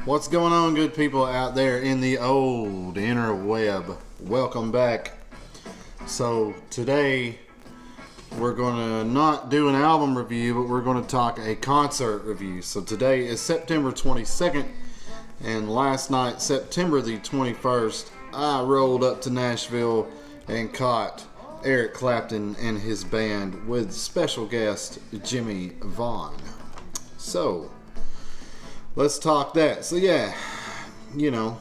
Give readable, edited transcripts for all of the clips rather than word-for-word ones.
What's going on, good people out there in the old interweb? Welcome back. So today we're going to not do an album review, but we're going to talk a concert review. So today is September 22nd, and last night, September the 21st, I rolled up to Nashville and caught Eric Clapton and his band with special guest Jimmie Vaughn. So let's talk that. So yeah, you know,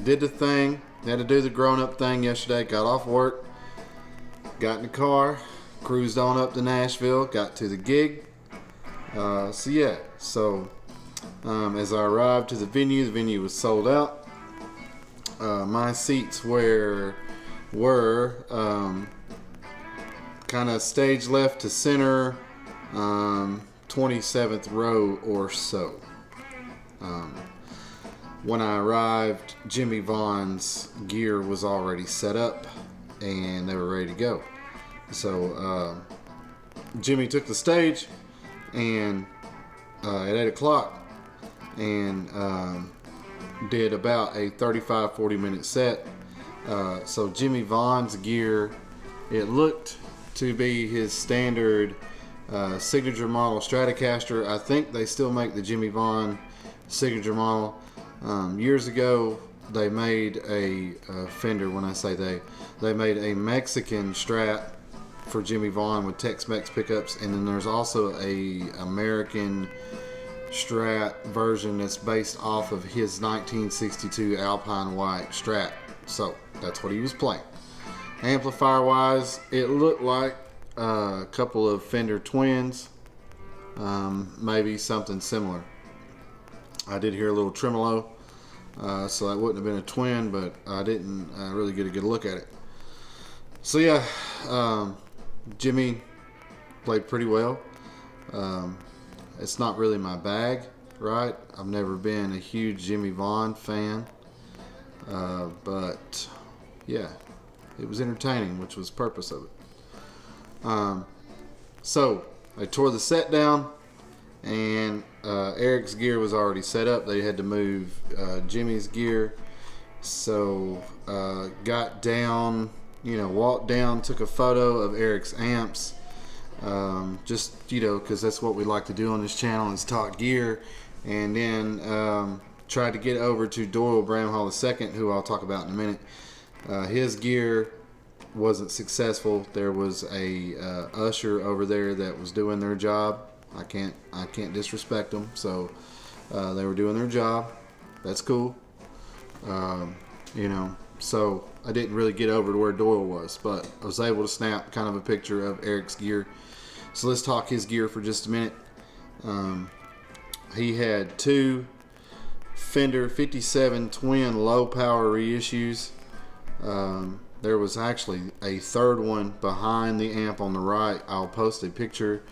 did the thing. Had to do the grown-up thing yesterday. Got off work, got in the car, cruised on up to Nashville, got to the gig. So yeah, as I arrived to the venue was sold out. My seats were kind of stage left to center, 27th row or so. When I arrived, Jimmie Vaughn's gear was already set up and they were ready to go. So Jimmie took the stage and at 8 o'clock and did about a 35-40 minute set. So Jimmie Vaughn's gear, it looked to be his standard signature model Stratocaster. I think they still make the Jimmie Vaughn signature model. Years ago they made a Fender. When I say they made a Mexican Strat for Jimmie Vaughn with Tex-Mex pickups, and then there's also a American Strat version that's based off of his 1962 Alpine White Strat. So that's what he was playing. Amplifier wise, it looked like a couple of Fender Twins, maybe something similar. I did hear a little tremolo, so that wouldn't have been a twin, but I didn't really get a good look at it. So yeah, Jimmie played pretty well. It's not really my bag, right? I've never been a huge Jimmie Vaughn fan, but yeah, it was entertaining, which was the purpose of it. So they tore the set down, and Eric's gear was already set up. They had to move Jimmie's gear. So got down, walked down, took a photo of Eric's amps. Just, because that's what we like to do on this channel, is talk gear. And then tried to get over to Doyle Bramhall II, who I'll talk about in a minute. His gear wasn't successful. There was a usher over there that was doing their job. I can't disrespect them, so they were doing their job. That's cool. So I didn't really get over to where Doyle was, but I was able to snap kind of a picture of Eric's gear. So let's talk his gear for just a minute. He had two Fender 57 twin low power reissues. There was actually a third one behind the amp on the right. I'll post a picture.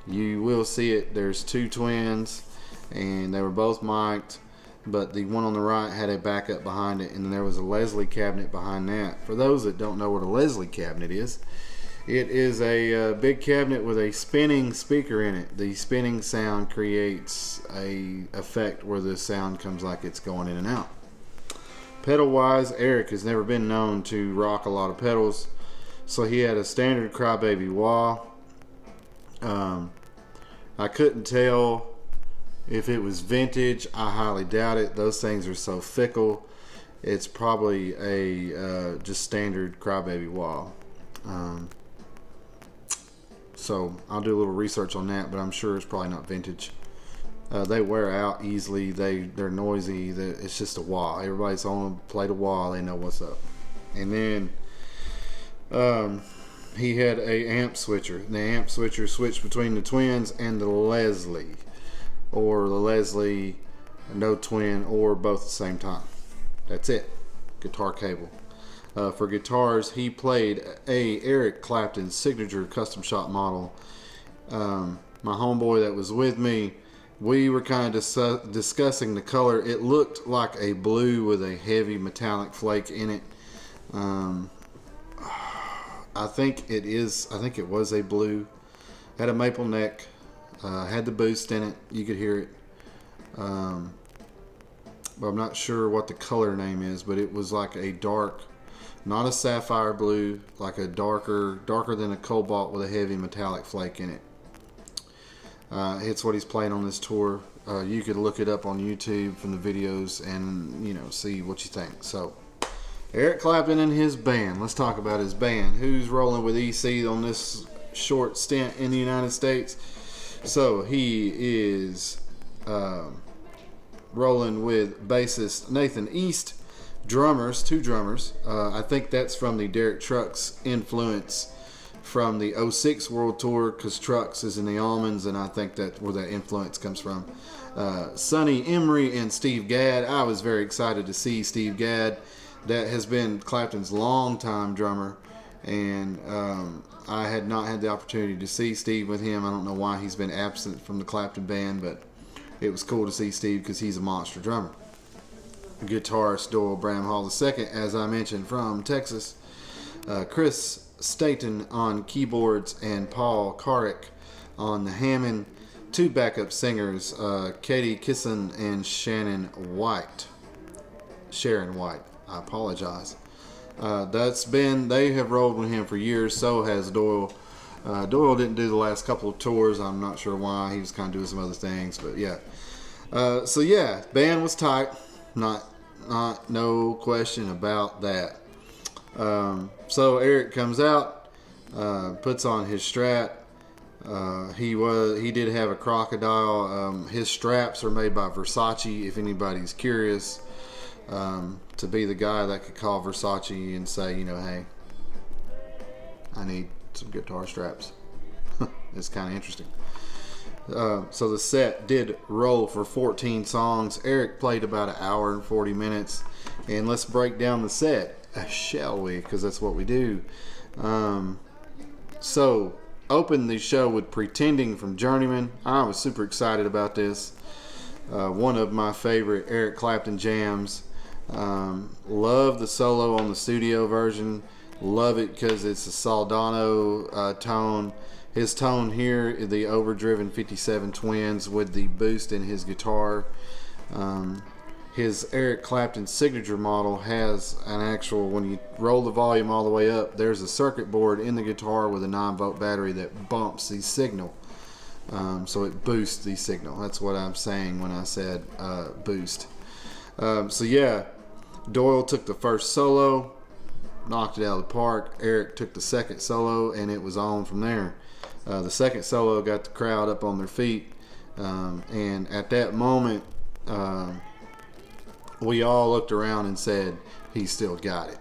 You will see it. There's two twins, and they were both mic'd, but the one on the right had a backup behind it, and then there was a Leslie cabinet behind that. For those that don't know what a Leslie cabinet is, it is a big cabinet with a spinning speaker in it. The spinning sound creates a effect where the sound comes like it's going in and out. Pedal wise, Eric has never been known to rock a lot of pedals, so he had a standard Crybaby wah. I couldn't tell if it was vintage. I highly doubt it. Those things are so fickle. It's probably a just standard Crybaby wah. So I'll do a little research on that, but I'm sure it's probably not vintage. They wear out easily. They're noisy. It's just a wah. Everybody's on a plate of wah. They know what's up. And then he had a amp switcher. The amp switcher switched between the twins and the Leslie, or the Leslie no twin, or both at the same time. That's it. Guitar cable. For guitars, he played a Eric Clapton signature custom shop model My homeboy that was with me, we were kind of discussing the color. It looked like a blue with a heavy metallic flake in it. I think it was a blue. Had a maple neck. Had the boost in it. You could hear it. But I'm not sure what the color name is, but it was like a dark, not a sapphire blue, like a darker than a cobalt with a heavy metallic flake in it. It's what he's playing on this tour. You could look it up on YouTube from the videos and, see what you think. So, Eric Clapton and his band. Let's talk about his band. Who's rolling with EC on this short stint in the United States? So, he is rolling with bassist Nathan East, two drummers. I think that's from the Derek Trucks influence from the 06 World Tour, because Trucks is in the Almonds, and I think that's where that influence comes from. Sonny Emery and Steve Gadd. I was very excited to see Steve Gadd. That has been Clapton's longtime drummer, and I had not had the opportunity to see Steve with him. I don't know why he's been absent from the Clapton band, but it was cool to see Steve because he's a monster drummer. Guitarist Doyle Bramhall II, as I mentioned, from Texas. Chris Staten on keyboards and Paul Carrick on the Hammond. Two backup singers, Katie Kisson and Sharon White. I apologize. They have rolled with him for years. So has Doyle. Doyle didn't do the last couple of tours. I'm not sure why. He was kind of doing some other things, but yeah. Band was tight. No question about that. So Eric comes out, puts on his Strat. He did have a crocodile. His straps are made by Versace, if anybody's curious. To be the guy that could call Versace and say, hey, I need some guitar straps. It's kind of interesting. So the set did roll for 14 songs. Eric played about an hour and 40 minutes. And let's break down the set, shall we? Because that's what we do. So, opened the show with Pretending from Journeyman. I was super excited about this. One of my favorite Eric Clapton jams. Love the solo on the studio version. Love it because it's a Soldano tone. His tone here, the overdriven 57 Twins with the boost in his guitar. His Eric Clapton signature model has an actual, when you roll the volume all the way up, there's a circuit board in the guitar with a 9-volt battery that bumps the signal. So it boosts the signal. That's what I'm saying when I said boost. Doyle took the first solo, knocked it out of the park. Eric took the second solo, and it was on from there. The second solo got the crowd up on their feet, and at that moment, we all looked around and said, "He's still got it."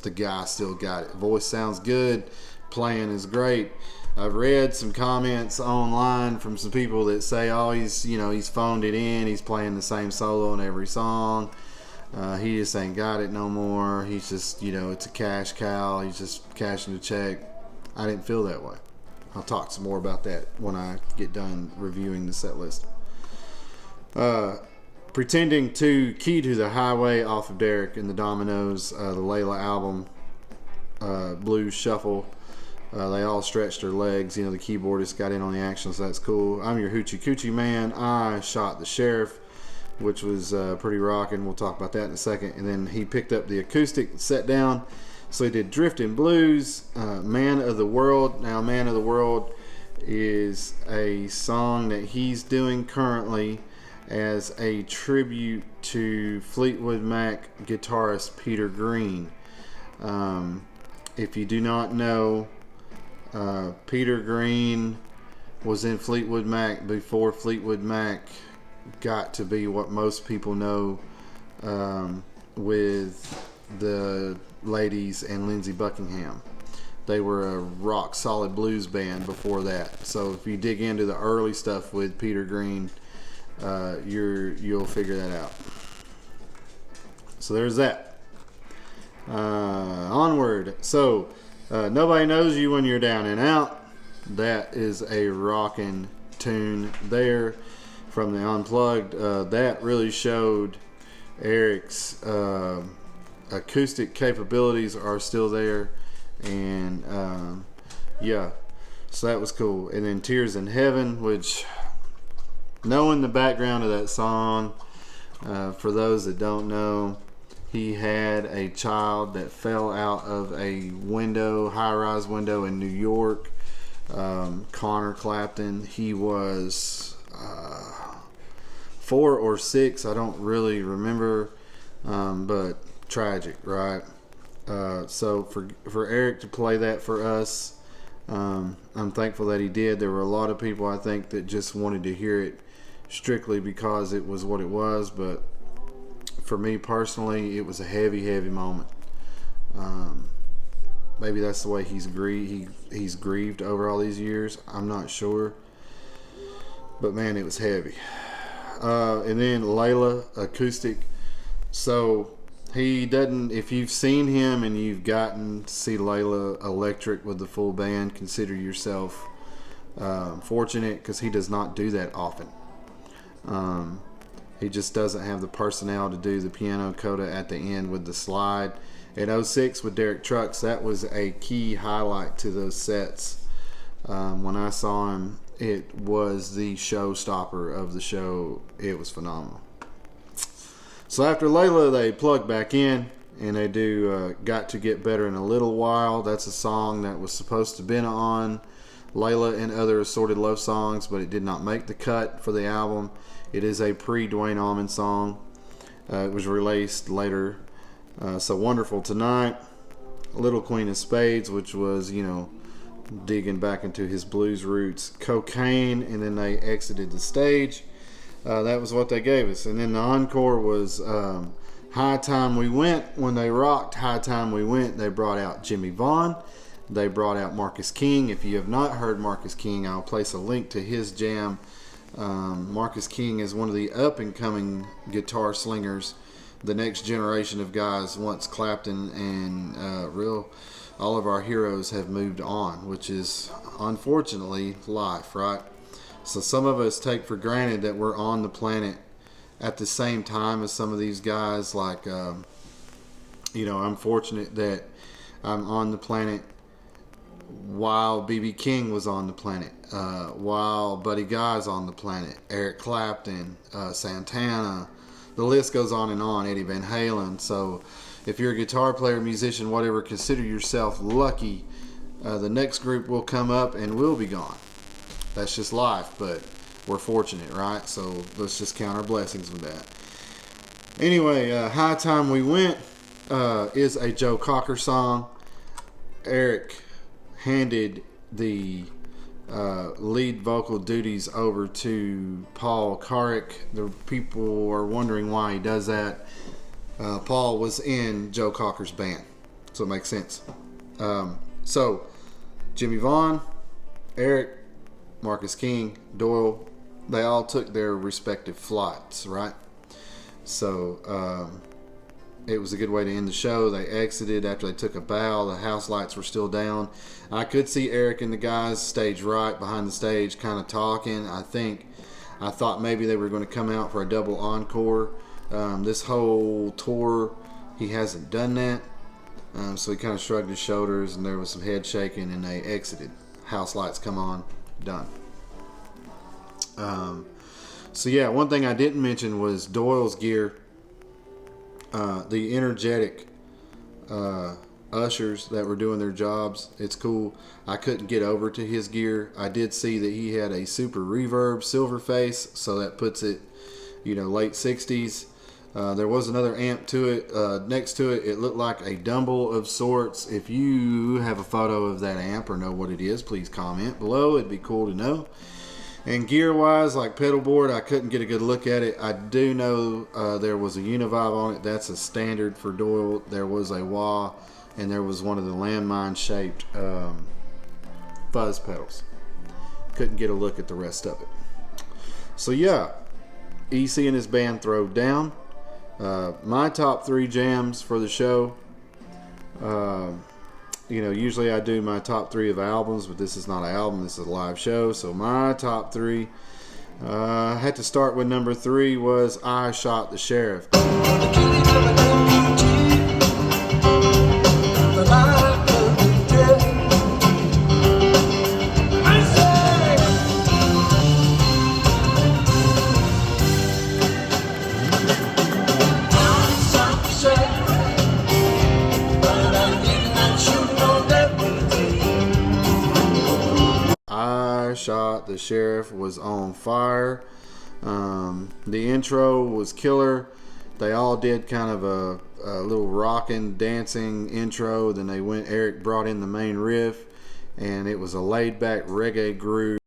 The guy still got it. Voice sounds good. Playing is great. I've read some comments online from some people that say, "Oh, he's phoned it in. He's playing the same solo in every song. He just ain't got it no more. He's just, it's a cash cow. He's just cashing a check." I didn't feel that way. I'll talk some more about that when I get done reviewing the set list. Pretending to Key to the Highway off of Derek and the Dominoes, the Layla album, blues shuffle. They all stretched their legs. You know, the keyboardist got in on the action, so that's cool. I'm Your Hoochie Coochie Man. I Shot the Sheriff, which was pretty rocking. We'll talk about that in a second. And then he picked up the acoustic and sat down. So he did Drifting Blues, Man of the World. Now, Man of the World is a song that he's doing currently as a tribute to Fleetwood Mac guitarist Peter Green. If you do not know, Peter Green was in Fleetwood Mac before Fleetwood Mac got to be what most people know with the ladies and Lindsey Buckingham. They were a rock solid blues band before that. So if you dig into the early stuff with Peter Green, you'll figure that out. So there's that. Onward. So Nobody Knows You When You're Down and Out. That is a rockin' tune there from the Unplugged. That really showed Eric's acoustic capabilities are still there. And yeah, so that was cool. And then Tears in Heaven, which, knowing the background of that song, for those that don't know, he had a child that fell out of a window, high-rise window in New York. Connor Clapton, he was 4 or 6, I don't really remember, but tragic, right? So for Eric to play that for us, I'm thankful that he did. There were a lot of people, I think, that just wanted to hear it strictly because it was what it was, but for me personally, it was a heavy moment. Maybe that's the way he's grieved over all these years. I'm not sure, but man, it was heavy. And then Layla acoustic. So he doesn't. If you've seen him and you've gotten to see Layla electric with the full band, consider yourself fortunate, because he does not do that often. He just doesn't have the personnel to do the piano coda at the end with the slide. At 06 with Derek Trucks, that was a key highlight to those sets. When I saw him, it was the showstopper of the show. It was phenomenal. So after Layla, they plug back in, and they do Got to Get Better in a Little While. That's a song that was supposed to have been on Layla and Other Assorted Love Songs, but it did not make the cut for the album. It is a pre-Duane Allman song. It was released later. So Wonderful Tonight, Little Queen of Spades, which was, digging back into his blues roots. Cocaine, and then they exited the stage. That was what they gave us. And then the encore was High Time We Went. When they rocked High Time We Went, they brought out Jimmie Vaughn. They brought out Marcus King. If you have not heard Marcus King, I'll place a link to his jam. Marcus King is one of the up-and-coming guitar slingers, the next generation of guys once Clapton and all of our heroes have moved on, which is unfortunately life, right? So some of us take for granted that we're on the planet at the same time as some of these guys. Like, I'm fortunate that I'm on the planet while B.B. King was on the planet, while Buddy Guy's on the planet, Eric Clapton, Santana, the list goes on and on, Eddie Van Halen. So if you're a guitar player, musician, whatever, consider yourself lucky. The next group will come up and we'll be gone. That's just life, but we're fortunate, right? So let's just count our blessings with that. Anyway, High Time We Went is a Joe Cocker song. Eric handed the lead vocal duties over to Paul Carrick. The people are wondering why he does that. Paul was in Joe Cocker's band, so it makes sense. So Jimmie Vaughan, Eric, Marcus King, Doyle, they all took their respective flights, right? So it was a good way to end the show. They exited after they took a bow. The house lights were still down. I could see Eric and the guys stage right behind the stage kind of talking. I thought maybe they were going to come out for a double encore. This whole tour, he hasn't done that. So he kind of shrugged his shoulders, and there was some head shaking, and they exited. House lights come on, done. So yeah, one thing I didn't mention was Doyle's gear. The energetic ushers that were doing their jobs. It's cool. I couldn't get over to his gear. I did see that he had a super reverb silver face, so that puts it, late 60s. There was another amp to it. Next to it, it looked like a Dumble of sorts. If you have a photo of that amp or know what it is, please comment below. It'd be cool to know. And gear-wise, like pedal board, I couldn't get a good look at it. I do know there was a Univibe on it. That's a standard for Doyle. There was a wah, and there was one of the landmine-shaped fuzz pedals. Couldn't get a look at the rest of it. So yeah, EC and his band throwed down. My top 3 jams for the show. Usually I do my top 3 of albums, but this is not an album, this is a live show. So my top 3, I had to start with number 3 was I Shot the Sheriff. Shot the Sheriff was on fire. The intro was killer. They all did kind of a little rocking, dancing intro. Then Eric brought in the main riff, and it was a laid back reggae groove.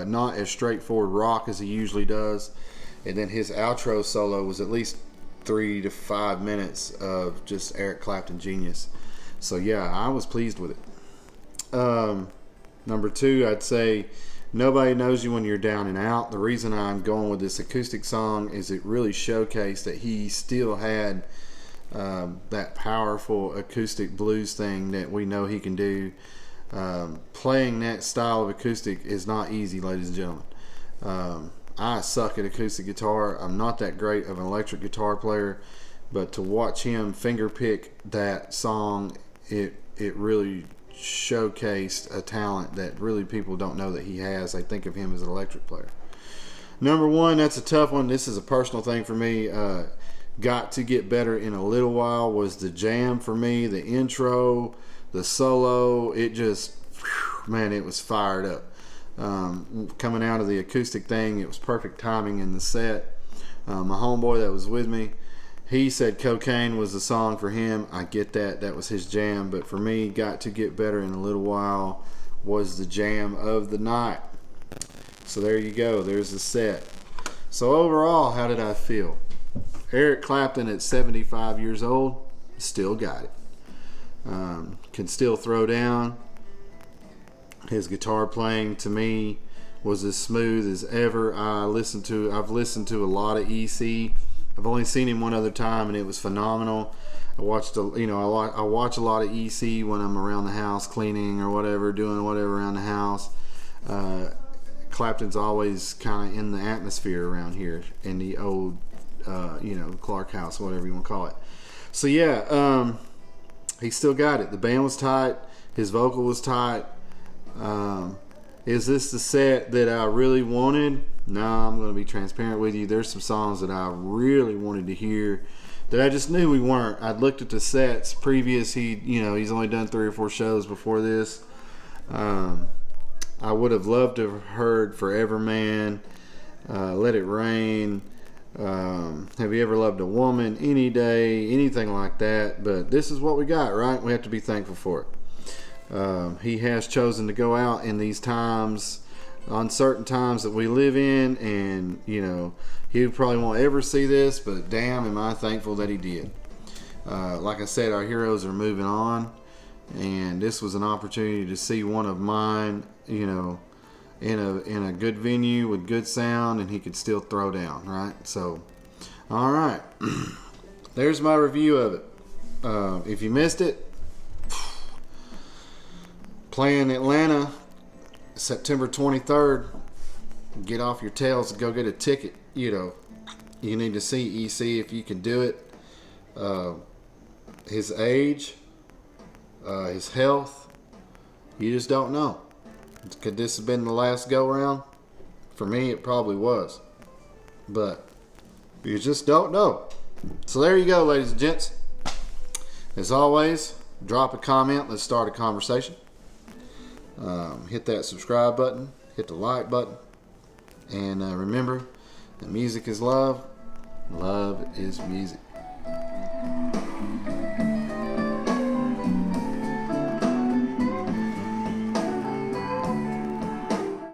Not as straightforward rock as he usually does, and then his outro solo was at least 3 to 5 minutes of just Eric Clapton genius. So yeah, I was pleased with it. Number 2, I'd say Nobody Knows You When You're Down and Out. The reason I'm going with this acoustic song is it really showcased that he still had that powerful acoustic blues thing that we know he can do. Playing that style of acoustic is not easy, ladies and gentlemen. I suck at acoustic guitar. I'm not that great of an electric guitar player, but to watch him finger pick that song, it really showcased a talent that really people don't know that he has. They think of him as an electric player. Number 1, that's a tough one. This is a personal thing for me. Got to Get Better in a Little While was the jam for me. The intro, the solo, it just, man, it was fired up. Coming out of the acoustic thing, it was perfect timing in the set. My homeboy that was with me, he said Cocaine was the song for him. I get that. That was his jam. But for me, Got to Get Better in a Little While was the jam of the night. So there you go. There's the set. So overall, how did I feel? Eric Clapton at 75 years old, still got it. Can still throw down. His guitar playing to me was as smooth as ever. I've listened to a lot of EC. I've only seen him one other time, and it was phenomenal. I watch a lot of EC when I'm around the house cleaning or whatever, doing whatever around the house. Clapton's always kind of in the atmosphere around here in the old, Clark house, whatever you want to call it. So yeah, he still got it. The band was tight. His vocal was tight. Is this the set that I really wanted? No, I'm going to be transparent with you. There's some songs that I really wanted to hear that I just knew we weren't. I'd looked at the sets previous. He's only done 3 or 4 shows before this. I would have loved to have heard Forever Man, Let It Rain, Have You Ever Loved a Woman, Any Day, anything like that. But this is what we got, right? We have to be thankful for it. He has chosen to go out in these times, uncertain times that we live in, and he probably won't ever see this, but damn, am I thankful that he did. Like I said, our heroes are moving on, and this was an opportunity to see one of mine, in a good venue with good sound, and he could still throw down, right? So, all right, there's my review of it. If you missed it, playing Atlanta, September 23rd. Get off your tails and go get a ticket. You know, you need to see EC if you can do it. His age, his health, you just don't know. Could this have been the last go round? For me, it probably was. But you just don't know. So there you go, ladies and gents. As always, drop a comment. Let's start a conversation. Hit that subscribe button. Hit the like button. And remember, that music is love. Love is music.